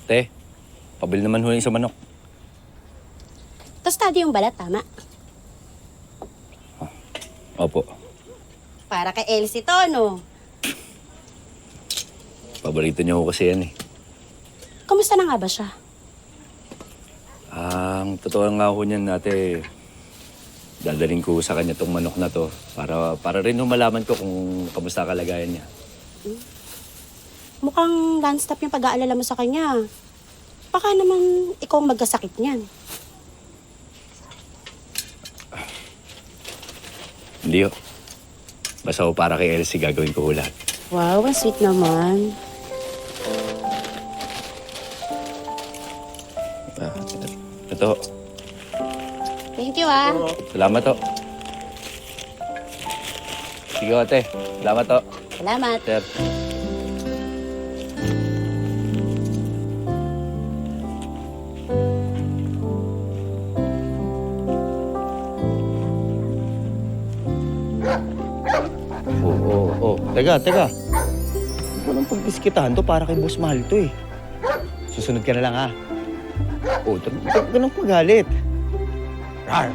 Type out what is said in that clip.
Te, pabil naman ho yung sa manok. Tostado yung balat, tama? Opo. Para kay Elsie to, no? Paborito niyo ko kasi yan eh. Kamusta na nga ba siya? Ang totoo nga ho niyan ate, dadaling ko sa kanya tong manok na to para rin ho malaman ko kung kamusta kalagayan niya. Mukhang non-stop yung pag-aalala mo sa kanya. Baka naman ikaw ang magkasakit niyan. Hindi ho. Basta ho para kay Elsie gagawin ko ho lahat. Wow, ang sweet naman. Ito ho. Thank you, ah. Salamat ho. Sige ho, ate. Salamat ho. Salamat. Sir. Oo. Teka. Huwag mo nang pagbiskitahan to para kay Boss Mahal to eh. Susunod ka na lang ha. Oo, huwag ka nang pagalit. Rar!